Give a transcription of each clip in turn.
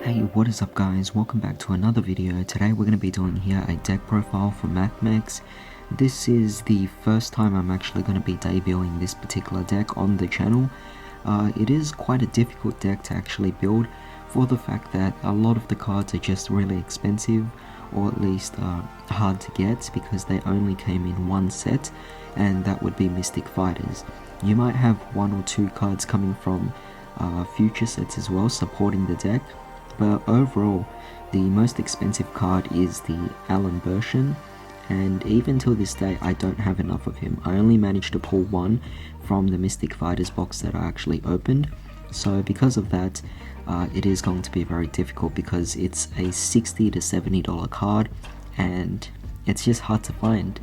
Hey, what is up guys? Welcome back to another video. Today we're going to be doing here a deck profile for Mathmech. This is the first time I'm actually going to be debuting this particular deck on the channel. It is quite a difficult deck to actually build for the fact that a lot of the cards are just really expensive, or at least hard to get because they only came in one set, and that would be Mystic Fighters. You might have one or two cards coming from future sets as well supporting the deck. But overall, the most expensive card is the Alan Bershan, and even till this day I don't have enough of him. I only managed to pull one from the Mystic Fighters box that I actually opened, so because of that it is going to be very difficult because it's a $60 to $70 card and it's just hard to find.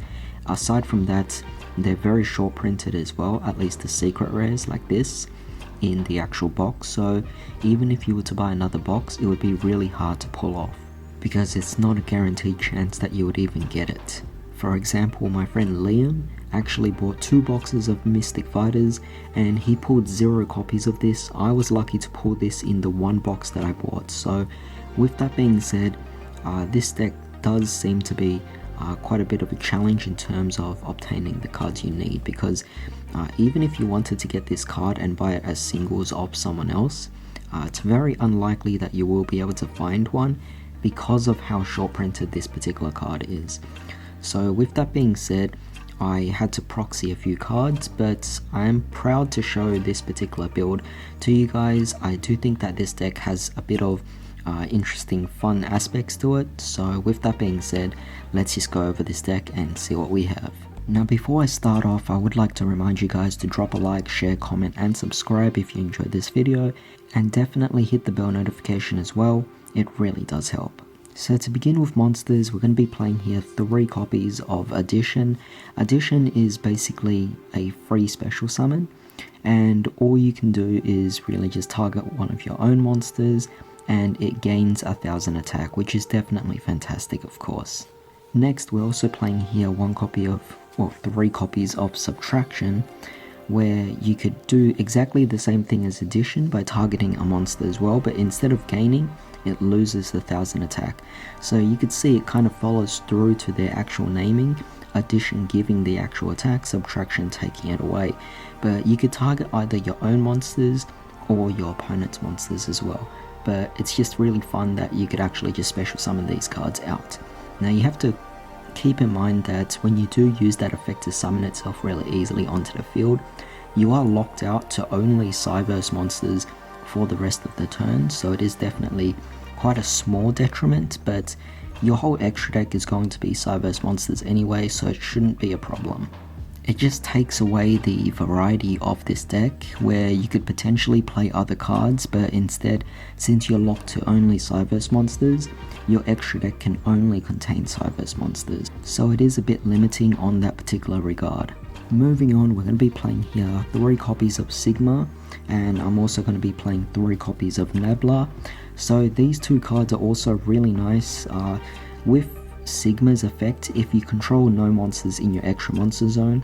Aside from that, they're very short printed as well, at least the secret rares like this in the actual box, so even if you were to buy another box it would be really hard to pull off because it's not a guaranteed chance that you would even get it. For example, my friend Liam actually bought 2 boxes of Mystic Fighters and he pulled 0 copies of this. I was lucky to pull this in the 1 box that I bought. So with that being said, this deck does seem to be quite a bit of a challenge in terms of obtaining the cards you need, because even if you wanted to get this card and buy it as singles of someone else, it's very unlikely that you will be able to find one because of how short printed this particular card is. So with that being said, I had to proxy a few cards, but I am proud to show this particular build to you guys. I do think that this deck has a bit of interesting fun aspects to it, so with that being said, let's just go over this deck and see what we have. Now before I start off, I would like to remind you guys to drop a like, share, comment and subscribe if you enjoyed this video, and definitely hit the bell notification as well, it really does help. So to begin with monsters, we're going to be playing here 3 copies of Addition. Addition is basically a free special summon, and all you can do is really just target one of your own monsters and it gains 1000 attack, which is definitely fantastic of course. Next, we're also playing here 3 copies of Subtraction, where you could do exactly the same thing as Addition by targeting a monster as well, but instead of gaining, it loses the 1000 attack. So you could see it kind of follows through to their actual naming, Addition giving the actual attack, Subtraction taking it away. But you could target either your own monsters or your opponent's monsters as well. But it's just really fun that you could actually just special summon these cards out. Now you have to keep in mind that when you do use that effect to summon itself really easily onto the field, you are locked out to only Cyverse monsters for the rest of the turn, so it is definitely quite a small detriment, but your whole extra deck is going to be Cyverse monsters anyway, so it shouldn't be a problem. It just takes away the variety of this deck, where you could potentially play other cards, but instead, since you're locked to only Cyverse monsters, your extra deck can only contain Cyverse monsters, so it is a bit limiting on that particular regard. Moving on, we're going to be playing here 3 copies of Sigma, and I'm also going to be playing 3 copies of Nebula. So these 2 cards are also really nice. With Sigma's effect, if you control no monsters in your extra monster zone,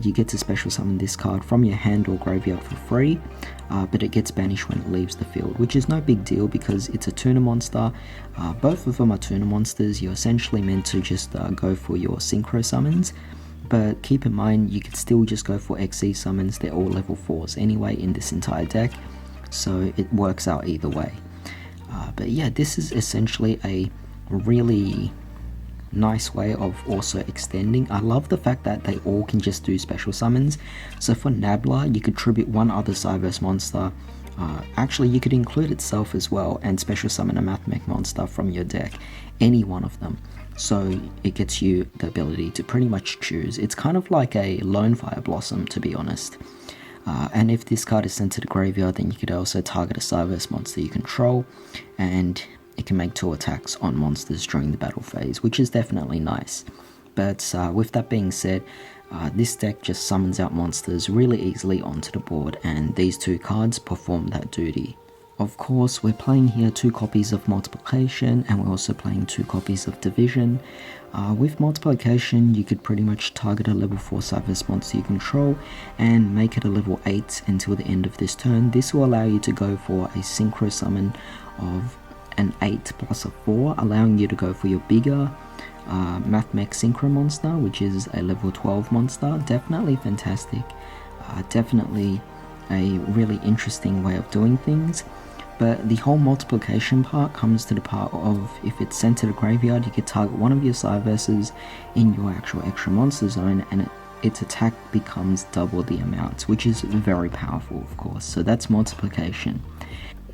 you get to special summon this card from your hand or graveyard for free, but it gets banished when it leaves the field, which is no big deal because it's a tuner monster. Both of them are tuner monsters. You're essentially meant to just go for your synchro summons, but keep in mind you could still just go for XE summons. They're all level 4s anyway in this entire deck, so it works out either way. But yeah, this is essentially a really nice way of also extending. I love the fact that they all can just do special summons. So for Nabla, you could tribute one other Cyverse monster. Actually, you could include itself as well and special summon a Mathmech monster from your deck, any one of them. So it gets you the ability to pretty much choose. It's kind of like a Lone Fire Blossom, to be honest. And if this card is sent to the graveyard, then you could also target a Cyverse monster you control, and it can make 2 attacks on monsters during the battle phase, which is definitely nice. But with that being said, this deck just summons out monsters really easily onto the board, and these 2 cards perform that duty. Of course, we're playing here 2 copies of Multiplication, and we're also playing 2 copies of Division. With Multiplication, you could pretty much target a level 4 Cyverse monster you control and make it a level 8 until the end of this turn. This will allow you to go for a synchro summon of an 8 plus a 4, allowing you to go for your bigger Mathmech Synchro monster, which is a level 12 monster. Definitely fantastic. Definitely a really interesting way of doing things. But the whole multiplication part comes to the part of, if it's sent to the graveyard, you could target one of your Cyverses in your actual extra monster zone, and its attack becomes double the amount, which is very powerful, of course. So that's multiplication.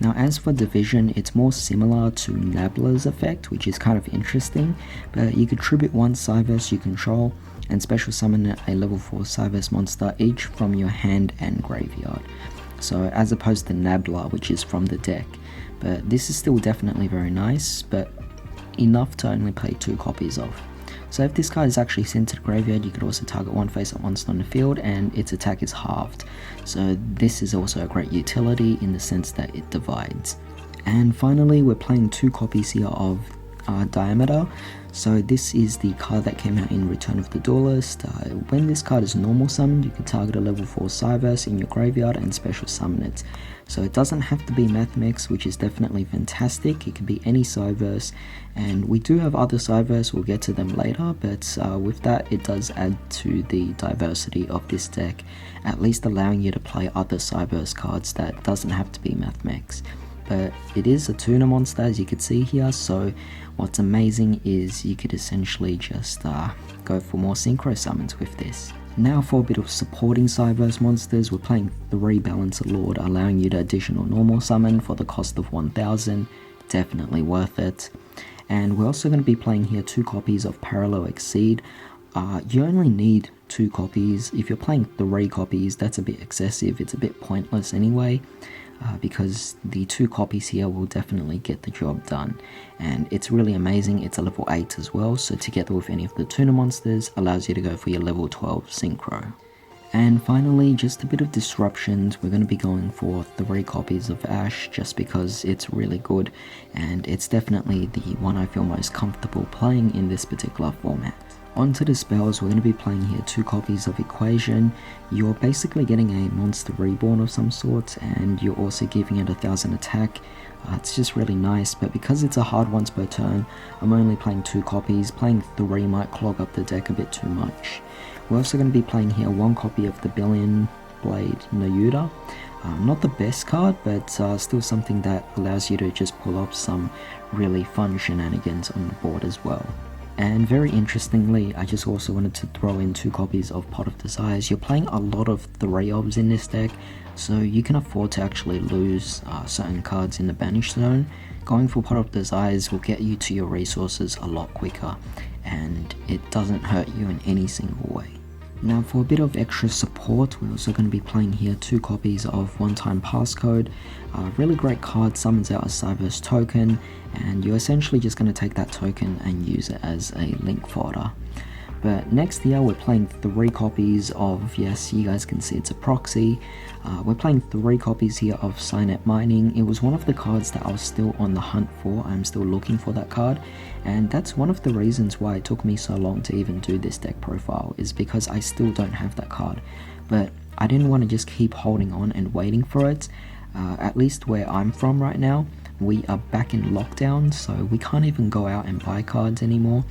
Now, as for division, it's more similar to Nabla's effect, which is kind of interesting, but you could tribute one Cyverse you control and special summon a level 4 Cyverse monster each from your hand and graveyard. So as opposed to Nabla, which is from the deck. But this is still definitely very nice, but enough to only play 2 copies of. So if this card is actually sent to the graveyard, you could also target one face-up monster on the field and its attack is halved. So this is also a great utility in the sense that it divides. And finally, we're playing 2 copies here of Diameter. So this is the card that came out in Return of the Duelist. When this card is normal summoned, you can target a level 4 Cyverse in your graveyard and special summon it. So it doesn't have to be Mathmech, which is definitely fantastic. It can be any Cyverse, and we do have other Cyverse, we'll get to them later, but with that it does add to the diversity of this deck, at least allowing you to play other Cyverse cards that doesn't have to be Mathmech. But it is a tuner monster, as you can see here, so what's amazing is you could essentially just go for more synchro summons with this. Now for a bit of supporting Cyverse monsters, we're playing 3 Balancer Lord, allowing you to additional normal summon for the cost of 1000, definitely worth it. And we're also going to be playing here 2 copies of Parallel Exceed. You only need 2 copies. If you're playing 3 copies, that's a bit excessive, it's a bit pointless anyway. Because the 2 copies here will definitely get the job done, and it's really amazing. It's a level 8 as well, so together with any of the tuner monsters allows you to go for your level 12 synchro. And finally, just a bit of disruptions. We're going to be going for 3 copies of Ash just because it's really good, and it's definitely the one I feel most comfortable playing in this particular format. Onto the spells, we're going to be playing here 2 copies of Equation. You're basically getting a monster reborn of some sort, and you're also giving it 1000 attack. It's just really nice, but because it's a hard once per turn, I'm only playing 2 copies. Playing 3 might clog up the deck a bit too much. We're also going to be playing here 1 copy of the Billion Blade Noyuda. Not the best card, but still something that allows you to just pull off some really fun shenanigans on the board as well. And very interestingly, I just also wanted to throw in 2 copies of Pot of Desires. You're playing a lot of 3-ofs in this deck, so you can afford to actually lose certain cards in the Banish Zone. Going for Pot of Desires will get you to your resources a lot quicker, and it doesn't hurt you in any single way. Now for a bit of extra support, we're also going to be playing here 2 copies of One Time Passcode. Really great card, summons out a Cyverse token, and you're essentially just going to take that token and use it as a link fodder. But next here we're playing 3 copies of, yes, you guys can see it's a proxy. We're playing 3 copies here of Cynet Mining. It was one of the cards that I was still on the hunt for. I'm still looking for that card, and that's one of the reasons why it took me so long to even do this deck profile, is because I still don't have that card. But I didn't want to just keep holding on and waiting for it. At least where I'm from right now, we are back in lockdown, so we can't even go out and buy cards anymore,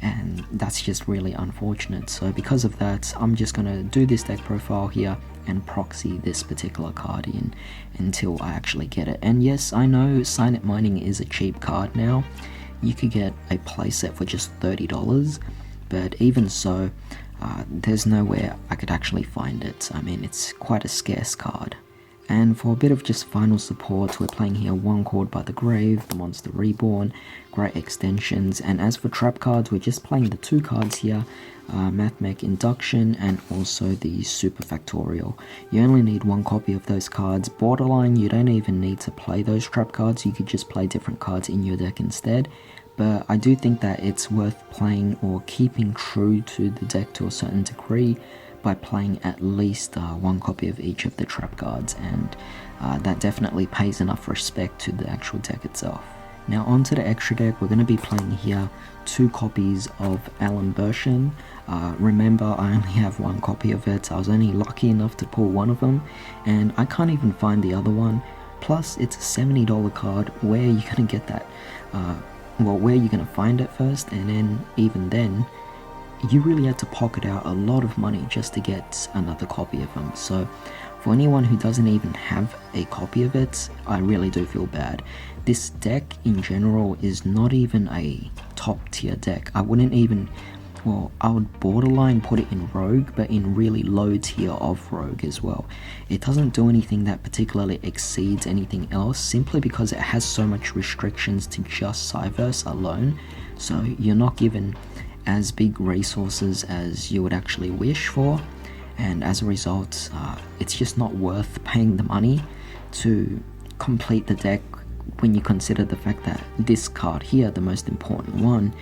and that's just really unfortunate. So because of that, I'm just gonna do this deck profile here and proxy this particular card in until I actually get it. And yes, I know Cynet Mining is a cheap card now. You could get a playset for just $30, but even so, there's nowhere I could actually find it. I mean, it's quite a scarce card. And for a bit of just final support, we're playing here 1 Called by the Grave, the Monster Reborn, great extensions. And as for trap cards, we're just playing the 2 cards here, Mathmech Induction and also the Super Factorial. You only need 1 copy of those cards. Borderline, you don't even need to play those trap cards, you could just play different cards in your deck instead. But I do think that it's worth playing or keeping true to the deck to a certain degree by playing at least 1 copy of each of the trap cards, and that definitely pays enough respect to the actual deck itself. Now onto the extra deck, we're going to be playing here 2 copies of Alan Bershon. Remember, I only have 1 copy of it. I was only lucky enough to pull one of them, and I can't even find the other one. Plus, it's a $70 card. Where are you going to get that? Well, where are you going to find it first? And then, even then, you really had to pocket out a lot of money just to get another copy of them. So for anyone who doesn't even have a copy of it, I really do feel bad. This deck in general is not even a top tier deck. I wouldn't even, well, I would borderline put it in Rogue, but in really low tier of Rogue as well. It doesn't do anything that particularly exceeds anything else, simply because it has so much restrictions to just Cyverse alone. So you're not given as big resources as you would actually wish for, and as a result, it's just not worth paying the money to complete the deck when you consider the fact that this card here, the most important one,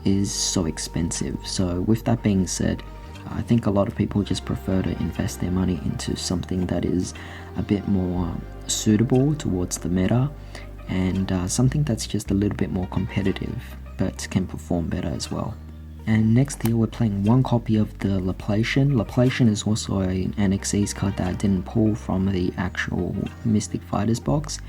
is so expensive. So with that being said, I think a lot of people just prefer to invest their money into something that is a bit more suitable towards the meta, and something that's just a little bit more competitive but can perform better as well. And next here we're playing one copy of the Laplacian. Laplacian is also an NXE's card that I didn't pull from the actual Mystic Fighters box,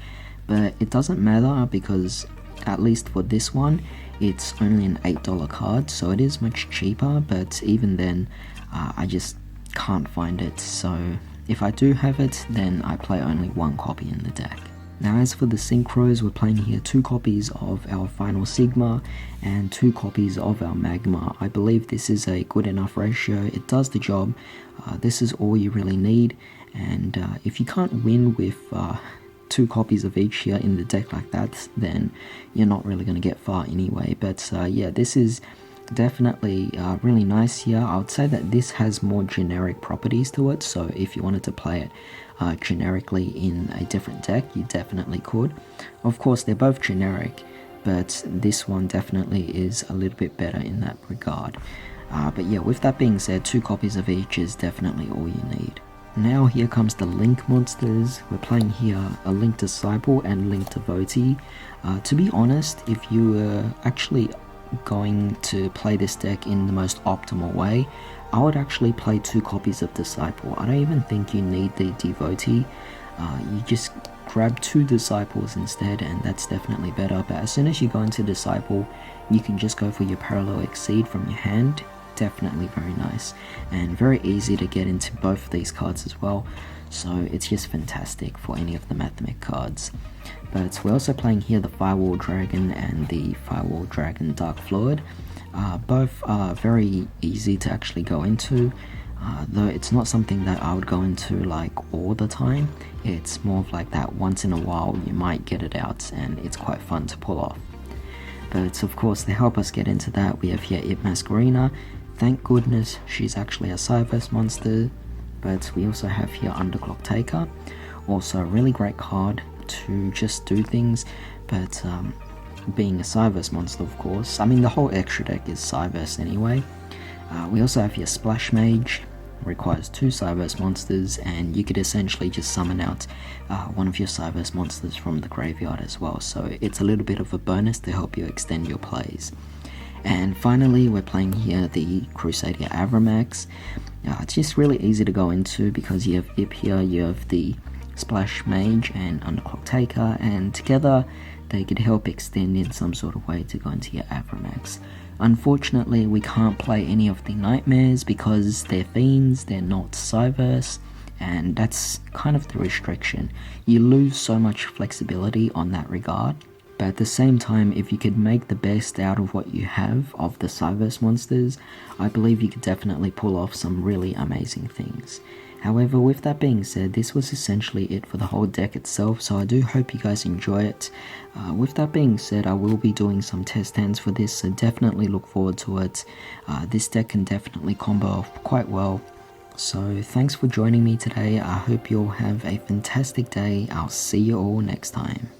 but it doesn't matter because at least for this one it's only an $8 card, so it is much cheaper, but even then I just can't find it. So if I do have it, then I play only one copy in the deck. Now as for the Synchros, we're playing here 2 copies of our Final Sigma and 2 copies of our Magma. I believe this is a good enough ratio. It does the job. This is all you really need, and if you can't win with 2 copies of each here in the deck like that, then you're not really going to get far anyway. But yeah, this is definitely really nice here. I would say that this has more generic properties to it, so if you wanted to play it generically in a different deck, you definitely could. Of course, they're both generic, but this one definitely is a little bit better in that regard. But yeah, with that being said, 2 copies of each is definitely all you need. Now here comes the Link monsters. We're playing here a Link Disciple and Link Devotee. To be honest, if you were actually going to play this deck in the most optimal way, I would actually play 2 copies of Disciple. I don't even think you need the Devotee. You just grab 2 Disciples instead, and that's definitely better. But as soon as you go into Disciple, you can just go for your Parallel Exceed from your hand. Definitely very nice, and very easy to get into both of these cards as well. So it's just fantastic for any of the Mathmech cards. But we're also playing here the Firewall Dragon and the Firewall Dragon Dark Fluid. Both are very easy to actually go into, though it's not something that I would go into like all the time. It's more of like that once in a while you might get it out, and it's quite fun to pull off. But of course, to help us get into that, we have here Ip Masquerena. Thank goodness she's actually a Cyverse monster. But we also have here Underclock Taker, also a really great card to just do things, but being a Cyverse monster, of course. I mean, the whole extra deck is Cyverse anyway. We also have here Splash Mage, requires 2 Cyverse monsters, and you could essentially just summon out one of your Cyverse monsters from the graveyard as well, so it's a little bit of a bonus to help you extend your plays. And finally, we're playing here the Crusadia Avramax. It's just really easy to go into because you have Ip here, you have the Splash Mage and Underclock Taker, and together they could help extend in some sort of way to go into your Avramax. Unfortunately, we can't play any of the Nightmares because they're Fiends, they're not Cyverse, and that's kind of the restriction. You lose so much flexibility on that regard. But at the same time, if you could make the best out of what you have of the Cyverse monsters, I believe you could definitely pull off some really amazing things. However, with that being said, this was essentially it for the whole deck itself, so I do hope you guys enjoy it. With that being said, I will be doing some test hands for this, so definitely look forward to it. This deck can definitely combo off quite well. So thanks for joining me today. I hope you all have a fantastic day. I'll see you all next time.